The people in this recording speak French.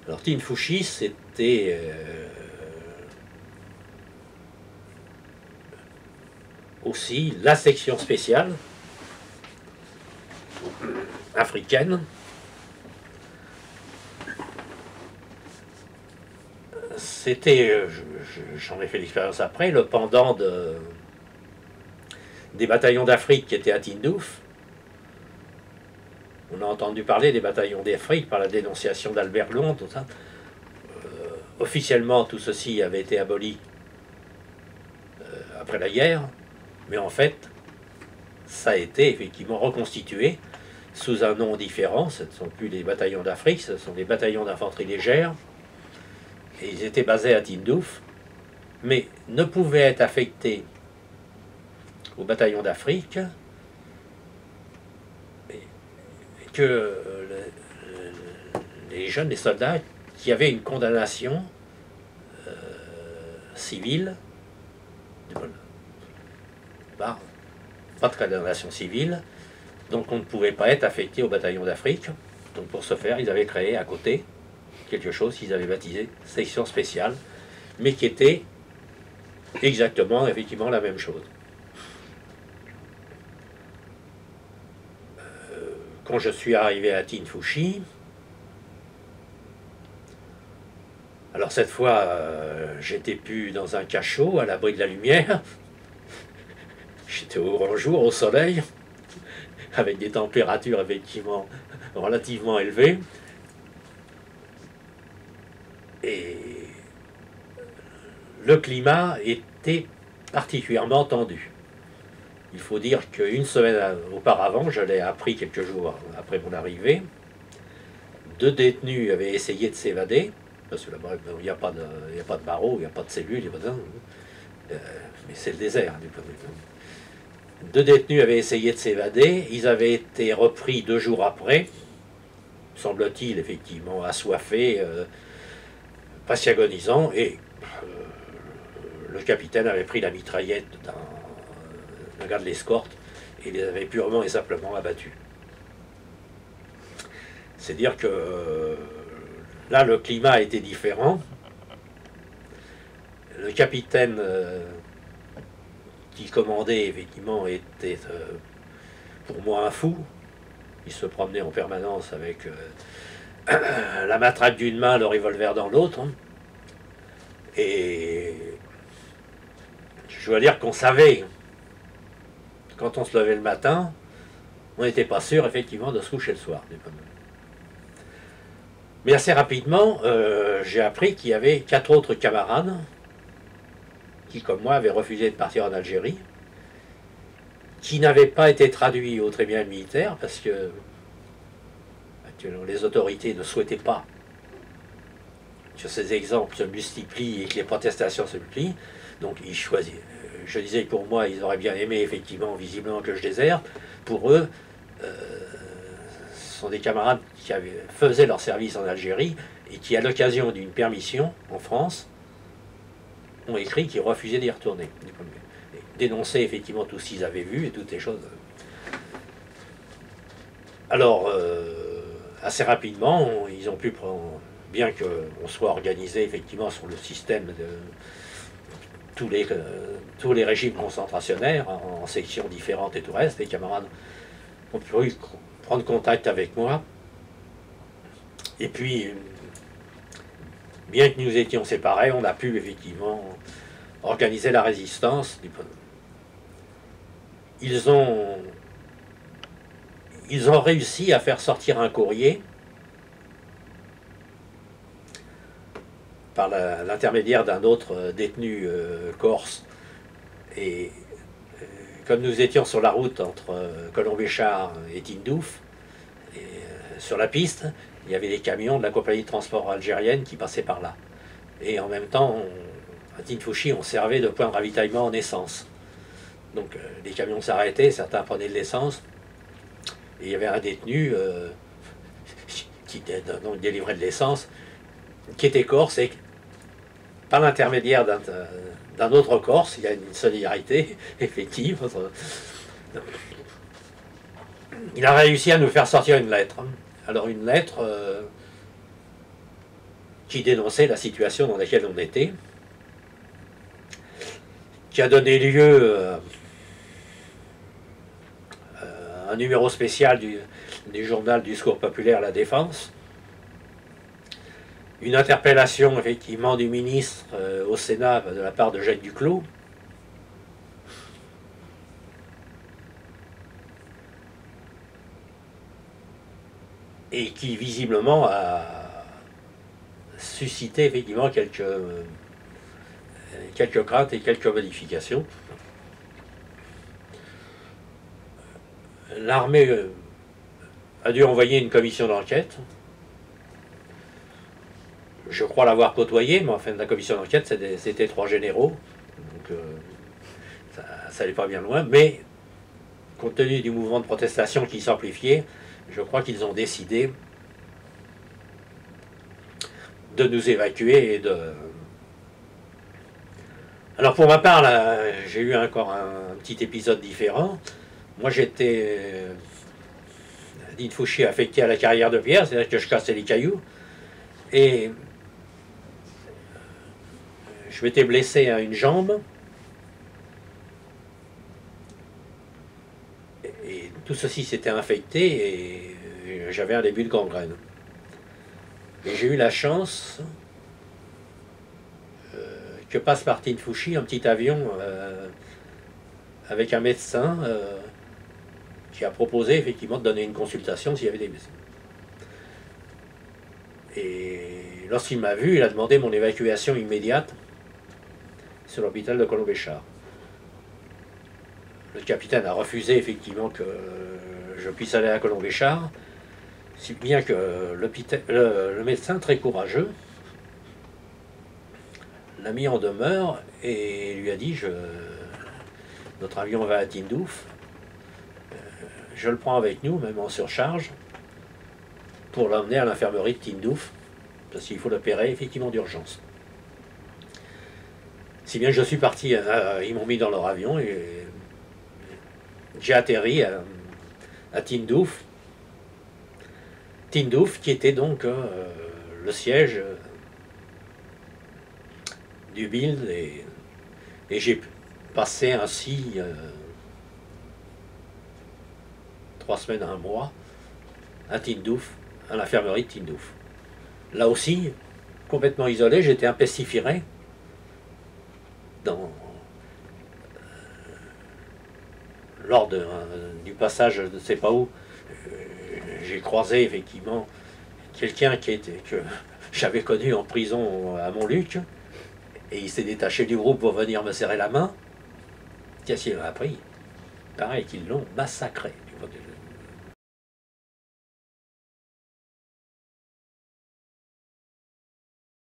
Alors Tinfushi, c'était aussi la section spéciale africaine. C'était, j'en ai fait l'expérience après, le pendant des bataillons d'Afrique qui étaient à Tindouf. On a entendu parler des bataillons d'Afrique par la dénonciation d'Albert Londres, tout ça. Officiellement, tout ceci avait été aboli après la guerre, mais en fait, ça a été effectivement reconstitué sous un nom différent. Ce ne sont plus les bataillons d'Afrique, ce sont des bataillons d'infanterie légère. Et ils étaient basés à Tindouf, mais ne pouvaient être affectés au bataillon d'Afrique que les jeunes, les soldats qui avaient une condamnation civile, pas de condamnation civile, donc on ne pouvait pas être affecté au bataillon d'Afrique. Donc pour ce faire, ils avaient créé à côté quelque chose qu'ils avaient baptisé section spéciale, mais qui était exactement, effectivement, la même chose. Quand je suis arrivé à Tinfushi, alors cette fois, j'étais plus dans un cachot à l'abri de la lumière, j'étais au grand jour, au soleil, avec des températures effectivement relativement élevées. Et le climat était particulièrement tendu. Il faut dire qu'une semaine auparavant, je l'ai appris quelques jours après mon arrivée, 2 détenus avaient essayé de s'évader, parce que là-bas, il n'y a pas de barreaux, il n'y a pas de cellules, mais c'est le désert. 2 détenus avaient essayé de s'évader, ils avaient été repris 2 jours après, semble-t-il effectivement assoiffés, presque agonisants, et le capitaine avait pris la mitraillette d'un gars de l'escorte et les avait purement et simplement abattus. C'est dire que là, le climat était différent. Le capitaine qui commandait, effectivement, était pour moi un fou. Il se promenait en permanence avec la matraque d'une main, le revolver dans l'autre. Et je dois dire qu'on savait, quand on se levait le matin, on n'était pas sûr, effectivement, de se coucher le soir. Mais assez rapidement, j'ai appris qu'il y avait 4 autres camarades qui, comme moi, avaient refusé de partir en Algérie, qui n'avaient pas été traduits au tribunal militaire parce que les autorités ne souhaitaient pas que ces exemples se multiplient et que les protestations se multiplient. Donc ils choisissent. Je disais que pour moi, ils auraient bien aimé, effectivement, visiblement, que je déserte. Pour eux, ce sont des camarades qui faisaient leur service en Algérie et qui, à l'occasion d'une permission en France, ont écrit qu'ils refusaient d'y retourner. Dénoncer, effectivement, tout ce qu'ils avaient vu et toutes les choses. Alors, assez rapidement, ils ont pu prendre, bien qu'on soit organisé, effectivement, sur le système de tous les régimes concentrationnaires, en sections différentes et tout le reste, les camarades ont pu prendre contact avec moi. Et puis, bien que nous étions séparés, on a pu effectivement organiser la résistance. Ils ont réussi à faire sortir un courrier par l'intermédiaire d'un autre détenu corse. Et comme nous étions sur la route entre Colombéchard et Tindouf, sur la piste, il y avait des camions de la compagnie de transport algérienne qui passaient par là. Et en même temps, à Tinfushi, on servait de point de ravitaillement en essence. Donc les camions s'arrêtaient, certains prenaient de l'essence, et il y avait un détenu qui délivrait de l'essence, qui était corse, et par l'intermédiaire d'un autre corse, il y a une solidarité effective. Il a réussi à nous faire sortir une lettre. Alors une lettre qui dénonçait la situation dans laquelle on était, qui a donné lieu à un numéro spécial du journal du Secours populaire La Défense, une interpellation effectivement du ministre au Sénat de la part de Jacques Duclos, et qui visiblement a suscité effectivement quelques craintes et quelques modifications. L'armée a dû envoyer une commission d'enquête. Je crois l'avoir côtoyé, mais enfin la commission d'enquête c'était 3 généraux, donc ça n'allait pas bien loin, mais compte tenu du mouvement de protestation qui s'amplifiait, je crois qu'ils ont décidé de nous évacuer et de... Alors pour ma part, j'ai eu encore un petit épisode différent. Moi j'étais d'Infouchi affecté à la carrière de pierre, c'est-à-dire que je cassais les cailloux, et je m'étais blessé à une jambe, et tout ceci s'était infecté, et j'avais un début de gangrène. Et j'ai eu la chance que passe par Tinfushi un petit avion avec un médecin qui a proposé effectivement de donner une consultation s'il y avait des blessés. Et lorsqu'il m'a vu, il a demandé mon évacuation immédiate sur l'hôpital de Colombéchard. Le capitaine a refusé effectivement que je puisse aller à Colombéchard, si bien que le médecin, très courageux, l'a mis en demeure et lui a dit notre avion va à Tindouf, je le prends avec nous, même en surcharge, pour l'emmener à l'infirmerie de Tindouf, parce qu'il faut l'opérer effectivement d'urgence. Si bien que je suis parti, ils m'ont mis dans leur avion et j'ai atterri à Tindouf. Tindouf qui était donc le siège du BILD, et j'ai passé ainsi 3 semaines à 1 mois à Tindouf, à l'infirmerie de Tindouf. Là aussi, complètement isolé, j'étais un pestiféré lors du passage de ne sais pas où. J'ai croisé effectivement quelqu'un que j'avais connu en prison à Montluc, et il s'est détaché du groupe pour venir me serrer la main. Qu'est-ce qu'il a appris? Pareil qu'ils l'ont massacré.